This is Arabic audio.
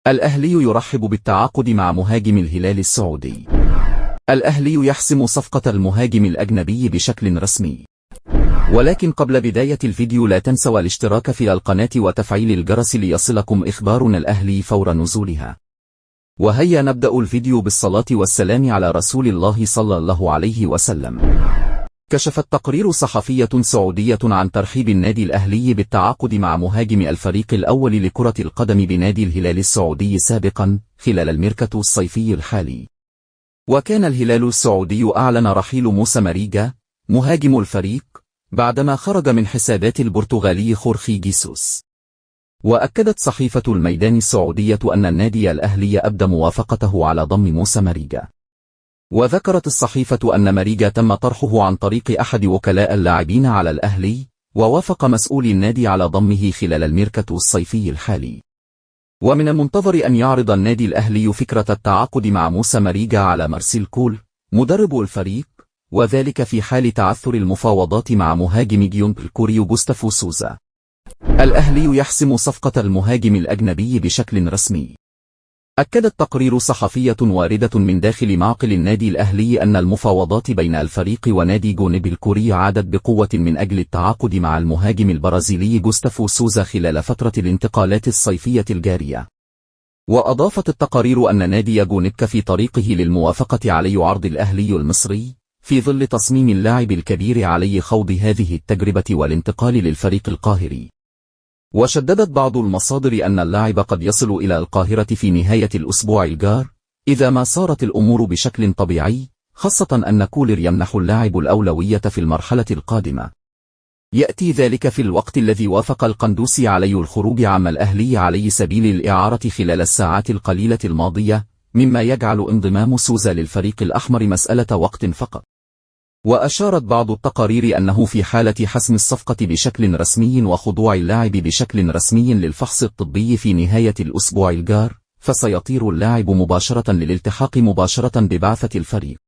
الأهلي يرحب بالتعاقد مع مهاجم الهلال السعودي. الأهلي يحسم صفقة المهاجم الأجنبي بشكل رسمي. ولكن قبل بداية الفيديو لا تنسوا الاشتراك في القناة وتفعيل الجرس ليصلكم إخبارنا الأهلي فور نزولها. وهيا نبدأ الفيديو بالصلاة والسلام على رسول الله صلى الله عليه وسلم. كشفت تقرير صحفية سعودية عن ترحيب النادي الأهلي بالتعاقد مع مهاجم الفريق الأول لكرة القدم بنادي الهلال السعودي سابقا خلال الميركاتو الصيفي الحالي. وكان الهلال السعودي أعلن رحيل موسى ماريجا مهاجم الفريق بعدما خرج من حسابات البرتغالي خورخي جيسوس. وأكدت صحيفة الميدان السعودية أن النادي الأهلي أبدى موافقته على ضم موسى ماريجا. وذكرت الصحيفة أن ماريجا تم طرحه عن طريق أحد وكلاء اللاعبين على الأهلي، ووافق مسؤولي النادي على ضمه خلال الميركاتو الصيفي الحالي. ومن المنتظر أن يعرض النادي الأهلي فكرة التعاقد مع موسى ماريجا على مارسيل كول مدرب الفريق، وذلك في حال تعثر المفاوضات مع مهاجم جيون الكوري جوستافو سوزا. الأهلي يحسم صفقة المهاجم الأجنبي بشكل رسمي. أكدت تقرير صحفية واردة من داخل معقل النادي الأهلي أن المفاوضات بين الفريق ونادي جونيب الكوري عادت بقوة من أجل التعاقد مع المهاجم البرازيلي جوستافو سوزا خلال فترة الانتقالات الصيفية الجارية. وأضافت التقارير أن نادي جونيب في طريقه للموافقة على عرض الأهلي المصري، في ظل تصميم اللاعب الكبير علي خوض هذه التجربة والانتقال للفريق القاهري. وشددت بعض المصادر أن اللاعب قد يصل إلى القاهرة في نهاية الأسبوع الجار إذا ما صارت الأمور بشكل طبيعي، خاصة أن كولر يمنح اللاعب الأولوية في المرحلة القادمة. يأتي ذلك في الوقت الذي وافق القندوسي علي الخروج عن الأهلي على سبيل الإعارة خلال الساعات القليلة الماضية، مما يجعل انضمام سوزا للفريق الأحمر مسألة وقت فقط. وأشارت بعض التقارير أنه في حالة حسم الصفقة بشكل رسمي وخضوع اللاعب بشكل رسمي للفحص الطبي في نهاية الأسبوع الجار، فسيطير اللاعب مباشرة للالتحاق مباشرة ببعثة الفريق.